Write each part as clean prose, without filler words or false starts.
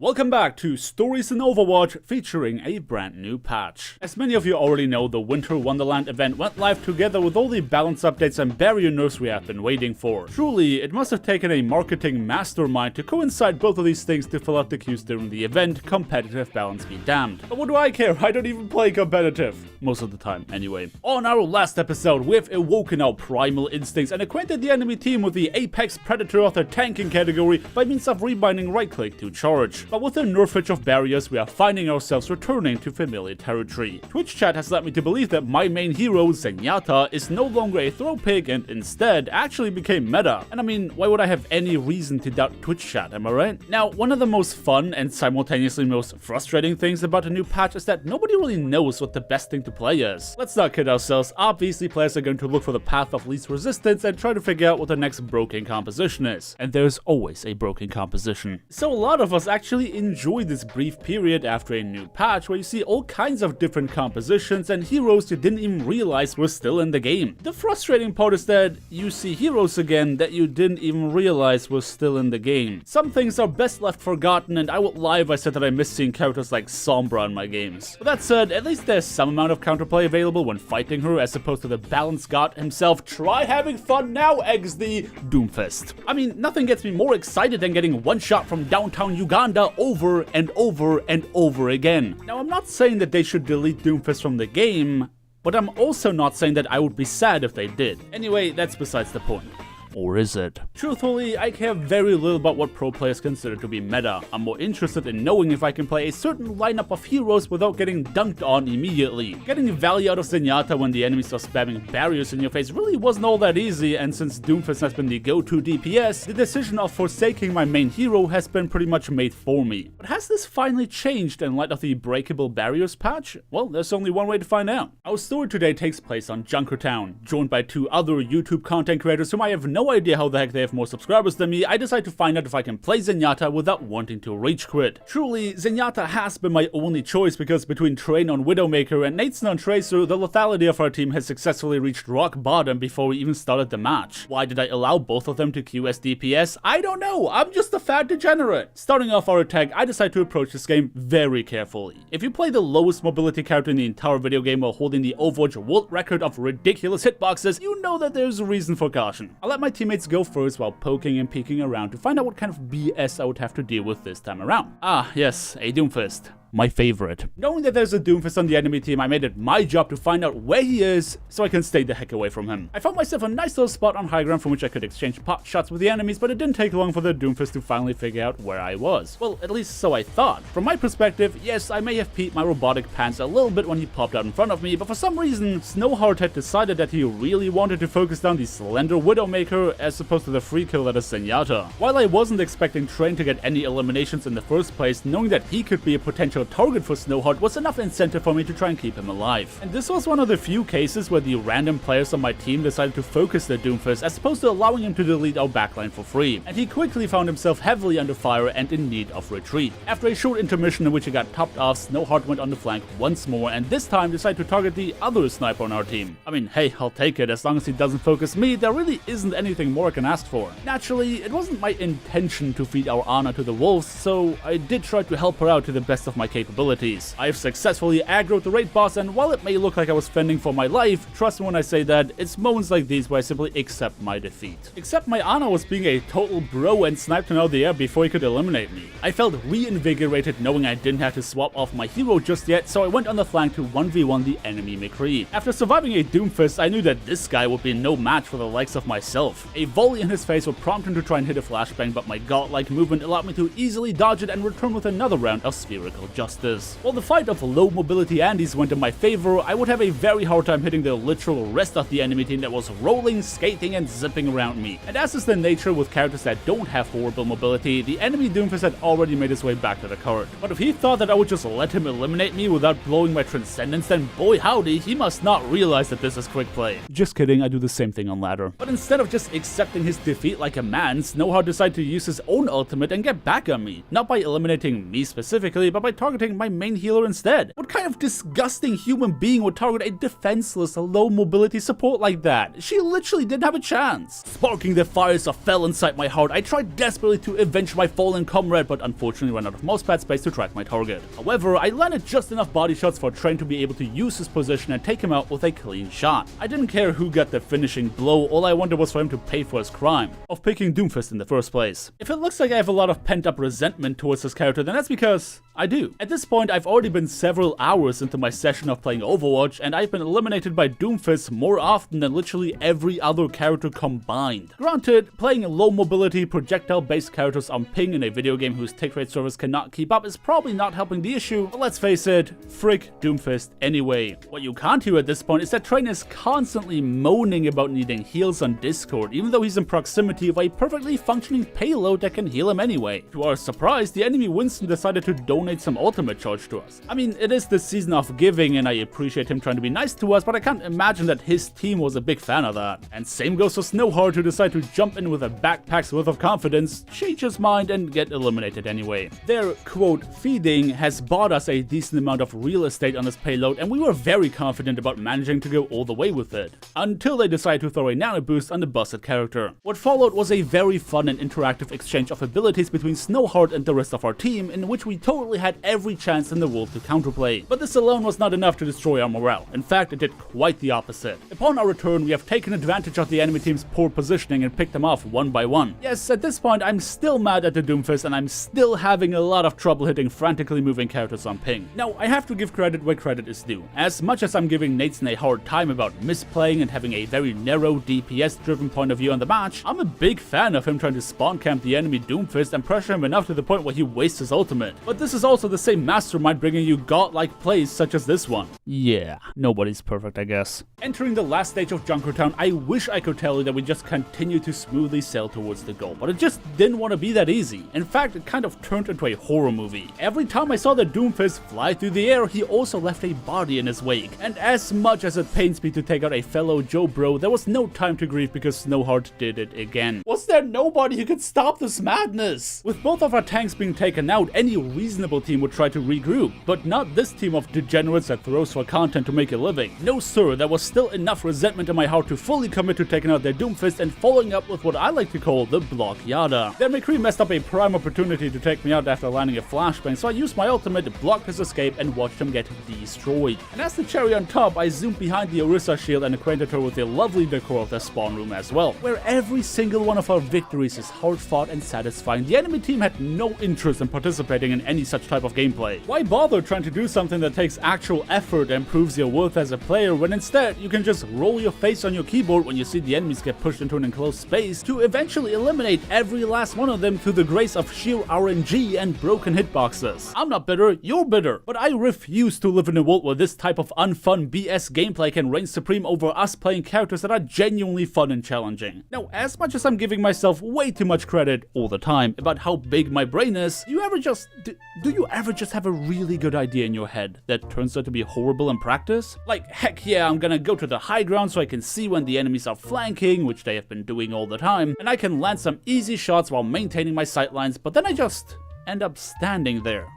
Welcome back to Stories in Overwatch featuring a brand new patch. As many of you already know, the Winter Wonderland event went live together with all the balance updates and barrier nerfs we have been waiting for. Truly, it must have taken a marketing mastermind to coincide both of these things to fill out the queues during the event, competitive balance be damned. But what do I care? I don't even play competitive. Most of the time, anyway. On our last episode, we've awoken our primal instincts and acquainted the enemy team with the apex predator of the tanking category by means of rebinding right-click to charge. But with the nerfage of barriers, we are finding ourselves returning to familiar territory. Twitch chat has led me to believe that my main hero, Zenyatta, is no longer a throw pig and instead actually became meta. And I mean, why would I have any reason to doubt Twitch chat, am I right? Now, one of the most fun and simultaneously most frustrating things about the new patch is that nobody really knows what the best thing to play is. Let's not kid ourselves, obviously players are going to look for the path of least resistance and try to figure out what the next broken composition is. And there's always a broken composition. So a lot of us actually enjoy this brief period after a new patch where you see all kinds of different compositions and heroes you didn't even realize were still in the game. The frustrating part is that you see heroes again that you didn't even realize were still in the game. Some things are best left forgotten, and I would lie if I said that I miss seeing characters like Sombra in my games. But that said, at least there's some amount of counterplay available when fighting her as opposed to the balance god himself. Try having fun now, XD Doomfist. I mean, nothing gets me more excited than getting one shot from downtown Uganda over and over and over again. Now, I'm not saying that they should delete Doomfist from the game, but I'm also not saying that I would be sad if they did. Anyway, that's besides the point. Or is it? Truthfully, I care very little about what pro players consider to be meta. I'm more interested in knowing if I can play a certain lineup of heroes without getting dunked on immediately. Getting value out of Zenyatta when the enemies are spamming barriers in your face really wasn't all that easy, and since Doomfist has been the go-to DPS, the decision of forsaking my main hero has been pretty much made for me. But has this finally changed in light of the Breakable Barriers patch? Well, there's only one way to find out. Our story today takes place on Junkertown, joined by two other YouTube content creators whom I have no idea how the heck they have more subscribers than me. I decide to find out if I can play Zenyatta without wanting to rage quit. Truly, Zenyatta has been my only choice because between Train on Widowmaker and Nateson on Tracer, the lethality of our team has successfully reached rock bottom before we even started the match. Why did I allow both of them to queue as DPS? I don't know, I'm just a fat degenerate. Starting off our attack, I decide to approach this game very carefully. If you play the lowest mobility character in the entire video game while holding the Overwatch world record of ridiculous hitboxes, you know that there's a reason for caution. I let my teammates go first while poking and peeking around to find out what kind of BS I would have to deal with this time around. Ah, yes, a Doomfist. My favorite. Knowing that there's a Doomfist on the enemy team, I made it my job to find out where he is so I can stay the heck away from him. I found myself a nice little spot on high ground from which I could exchange pot shots with the enemies, but it didn't take long for the Doomfist to finally figure out where I was. Well, at least so I thought. From my perspective, yes, I may have peed my robotic pants a little bit when he popped out in front of me, but for some reason, Snowheart had decided that he really wanted to focus down the slender Widowmaker as opposed to the free kill that is Zenyatta. While I wasn't expecting Train to get any eliminations in the first place, knowing that he could be a potential target for Snowheart was enough incentive for me to try and keep him alive. And this was one of the few cases where the random players on my team decided to focus the Doomfist as opposed to allowing him to delete our backline for free, and he quickly found himself heavily under fire and in need of retreat. After a short intermission in which he got topped off, Snowheart went on the flank once more and this time decided to target the other sniper on our team. I mean, hey, I'll take it. As long as he doesn't focus me, there really isn't anything more I can ask for. Naturally, it wasn't my intention to feed our Ana to the wolves, so I did try to help her out to the best of my capabilities. I've successfully aggroed the raid boss, and while it may look like I was fending for my life, trust me when I say that it's moments like these where I simply accept my defeat. Except my Ana was being a total bro and sniped him out of the air before he could eliminate me. I felt reinvigorated knowing I didn't have to swap off my hero just yet, so I went on the flank to 1v1 the enemy McCree. After surviving a Doomfist, I knew that this guy would be no match for the likes of myself. A volley in his face would prompt him to try and hit a flashbang, but my godlike movement allowed me to easily dodge it and return with another round of spherical justice. While the fight of low mobility Andes went in my favor, I would have a very hard time hitting the literal rest of the enemy team that was rolling, skating, and zipping around me. And as is the nature with characters that don't have horrible mobility, the enemy Doomfist had already made his way back to the cart. But if he thought that I would just let him eliminate me without blowing my transcendence, then boy howdy, he must not realize that this is quick play. Just kidding, I do the same thing on ladder. But instead of just accepting his defeat like a man, Snowheart decided to use his own ultimate and get back on me. Not by eliminating me specifically, but by targeting targeting my main healer instead. What kind of disgusting human being would target a defenseless, low mobility support like that? She literally didn't have a chance. Sparking the fires of fell inside my heart, I tried desperately to avenge my fallen comrade, but unfortunately ran out of mousepad space to track my target. However, I landed just enough body shots for Train to be able to use his position and take him out with a clean shot. I didn't care who got the finishing blow, all I wanted was for him to pay for his crime of picking Doomfist in the first place. If it looks like I have a lot of pent-up resentment towards this character, then that's because I do. At this point, I've already been several hours into my session of playing Overwatch, and I've been eliminated by Doomfist more often than literally every other character combined. Granted, playing low mobility, projectile-based characters on ping in a video game whose tick rate service cannot keep up is probably not helping the issue, but let's face it, frick Doomfist anyway. What you can't hear at this point is that Train is constantly moaning about needing heals on Discord, even though he's in proximity of a perfectly functioning payload that can heal him anyway. To our surprise, the enemy Winston decided to donate some ultimate charge to us. I mean, it is the season of giving and I appreciate him trying to be nice to us, but I can't imagine that his team was a big fan of that. And same goes for Snowheart, who decided to jump in with a backpack's worth of confidence, change his mind and get eliminated anyway. Their, quote, feeding has bought us a decent amount of real estate on this payload, and we were very confident about managing to go all the way with it, until they decided to throw a nano boost on the busted character. What followed was a very fun and interactive exchange of abilities between Snowheart and the rest of our team, in which we totally had every chance in the world to counterplay. But this alone was not enough to destroy our morale. In fact, it did quite the opposite. Upon our return, we have taken advantage of the enemy team's poor positioning and picked them off one by one. Yes, at this point, I'm still mad at the Doomfist, and I'm still having a lot of trouble hitting frantically moving characters on ping. Now, I have to give credit where credit is due. As much as I'm giving Nateson a hard time about misplaying and having a very narrow DPS-driven point of view on the match, I'm a big fan of him trying to spawn camp the enemy Doomfist and pressure him enough to the point where he wastes his ultimate. But this is also the same mastermind bringing you godlike plays such as this one. Yeah, nobody's perfect, I guess. Entering the last stage of Junkertown, I wish I could tell you that we just continue to smoothly sail towards the goal, but it just didn't want to be that easy. In fact, it kind of turned into a horror movie. Every time I saw the Doomfist fly through the air, he also left a body in his wake. And as much as it pains me to take out a fellow Joe bro, there was no time to grieve because Snowheart did it again. Was there nobody who could stop this madness? With both of our tanks being taken out, any reasonable team would try to regroup, but not this team of degenerates that throws for content to make a living. No sir, there was still enough resentment in my heart to fully commit to taking out their Doomfist and following up with what I like to call the block yada. Their McCree messed up a prime opportunity to take me out after landing a flashbang, so I used my ultimate to block his escape and watched him get destroyed. And as the cherry on top, I zoomed behind the Orisa shield and acquainted her with the lovely decor of the spawn room as well, where every single one of our victories is hard fought and satisfying. The enemy team had no interest in participating in any such type of gameplay. Why bother trying to do something that takes actual effort and proves your worth as a player when instead you can just roll your face on your keyboard when you see the enemies get pushed into an enclosed space to eventually eliminate every last one of them through the grace of sheer RNG and broken hitboxes. I'm not bitter, you're bitter, but I refuse to live in a world where this type of unfun BS gameplay can reign supreme over us playing characters that are genuinely fun and challenging. Now, as much as I'm giving myself way too much credit all the time about how big my brain is, do you ever just have a really good idea in your head that turns out to be horrible in practice? Like, heck yeah, I'm gonna go to the high ground so I can see when the enemies are flanking, which they have been doing all the time, and I can land some easy shots while maintaining my sightlines, but then I just end up standing there,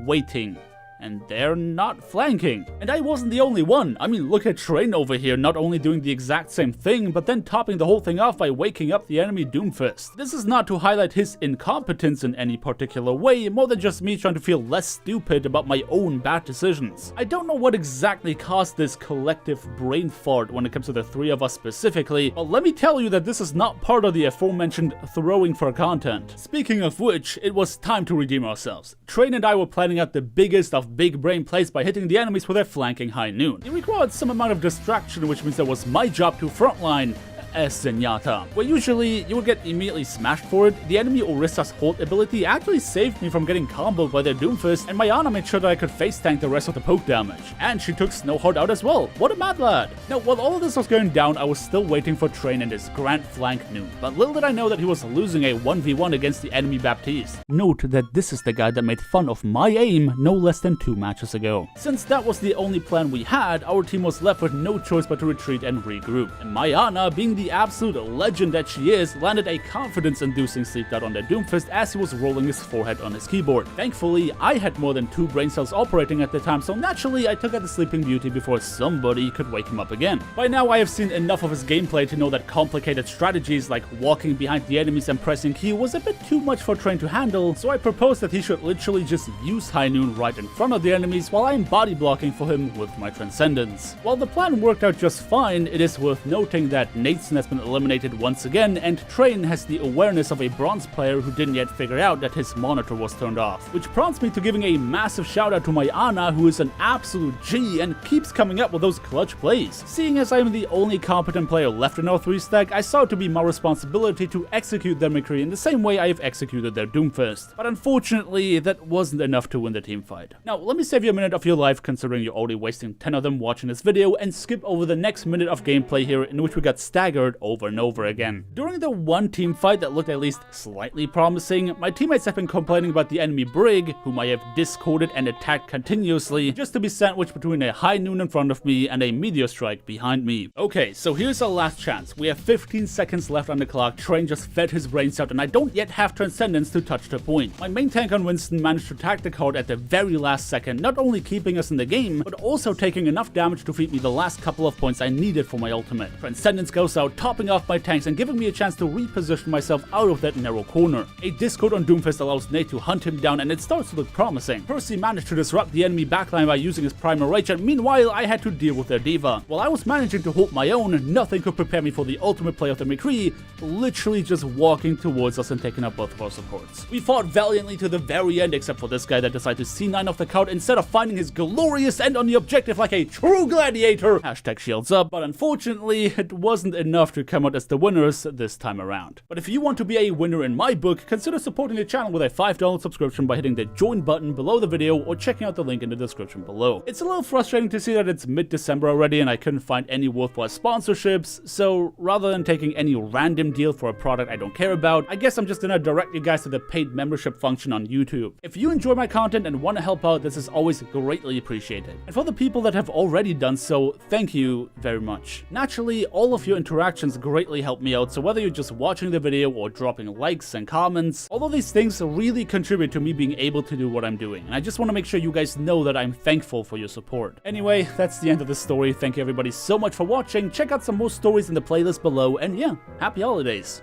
waiting. And they're not flanking. And I wasn't the only one. I mean, look at Train over here, not only doing the exact same thing, but then topping the whole thing off by waking up the enemy Doomfist. This is not to highlight his incompetence in any particular way, more than just me trying to feel less stupid about my own bad decisions. I don't know what exactly caused this collective brain fart when it comes to the three of us specifically, but let me tell you that this is not part of the aforementioned throwing for content. Speaking of which, it was time to redeem ourselves. Train and I were planning out the biggest of big brain plays by hitting the enemies with their flanking high noon. It required some amount of distraction, which means that was my job to frontline as Zenyatta, where usually you would get immediately smashed for it. The enemy Orisa's hold ability actually saved me from getting comboed by their Doomfist, and my Ana made sure that I could face tank the rest of the poke damage. And she took Snowheart out as well. What a mad lad! Now, while all of this was going down, I was still waiting for Train and his grand flank noon, but little did I know that he was losing a 1v1 against the enemy Baptiste. Note that this is the guy that made fun of my aim no less than 2 matches ago. Since that was the only plan we had, our team was left with no choice but to retreat and regroup, and my Ana, being the the absolute legend that she is, landed a confidence-inducing sleep dart on the Doomfist as he was rolling his forehead on his keyboard. Thankfully, I had more than 2 brain cells operating at the time, so naturally I took out the Sleeping Beauty before somebody could wake him up again. By now I have seen enough of his gameplay to know that complicated strategies like walking behind the enemies and pressing Q was a bit too much for Train to handle, so I proposed that he should literally just use High Noon right in front of the enemies while I'm body blocking for him with my Transcendence. While the plan worked out just fine, it is worth noting that Nateson has been eliminated once again, and Train has the awareness of a bronze player who didn't yet figure out that his monitor was turned off, which prompts me to giving a massive shout out to my Ana, who is an absolute G and keeps coming up with those clutch plays. Seeing as I am the only competent player left in our 3 stack, I saw it to be my responsibility to execute their McCree in the same way I have executed their Doomfist. But unfortunately, that wasn't enough to win the team fight. Now, let me save you a minute of your life, considering you're already wasting 10 of them watching this video, and skip over the next minute of gameplay here in which we got staggered over and over again. During the one team fight that looked at least slightly promising, my teammates have been complaining about the enemy Brig, whom I have discorded and attacked continuously, just to be sandwiched between a High Noon in front of me and a Meteor Strike behind me. Okay, so here's our last chance. We have 15 seconds left on the clock. Train just fed his brains out and I don't yet have Transcendence to touch the point. My main tank on Winston managed to tag the card at the very last second, not only keeping us in the game, but also taking enough damage to feed me the last couple of points I needed for my ultimate. Transcendence goes out, topping off my tanks and giving me a chance to reposition myself out of that narrow corner. A discord on Doomfist allows Nate to hunt him down and it starts to look promising. Percy managed to disrupt the enemy backline by using his Primal Rage, and meanwhile I had to deal with their Diva. While I was managing to hold my own, nothing could prepare me for the ultimate play of the McCree, literally just walking towards us and taking out both of our supports. We fought valiantly to the very end, except for this guy that decided to C9 off the card instead of finding his glorious end on the objective like a true gladiator. Hashtag shields up. But unfortunately, it wasn't enough to come out as the winners this time around. But if you want to be a winner in my book, consider supporting the channel with a $5 subscription by hitting the join button below the video or checking out the link in the description below. It's a little frustrating to see that it's mid-December already and I couldn't find any worthwhile sponsorships, so rather than taking any random deal for a product I don't care about, I guess I'm just gonna direct you guys to the paid membership function on YouTube. If you enjoy my content and want to help out, this is always greatly appreciated. And for the people that have already done so, thank you very much. Naturally, all of your interactions greatly help me out, so whether you're just watching the video or dropping likes and comments, all of these things really contribute to me being able to do what I'm doing. And I just want to make sure you guys know that I'm thankful for your support. Anyway, that's the end of the story. Thank you everybody so much for watching. Check out some more stories in the playlist below, and yeah, happy holidays.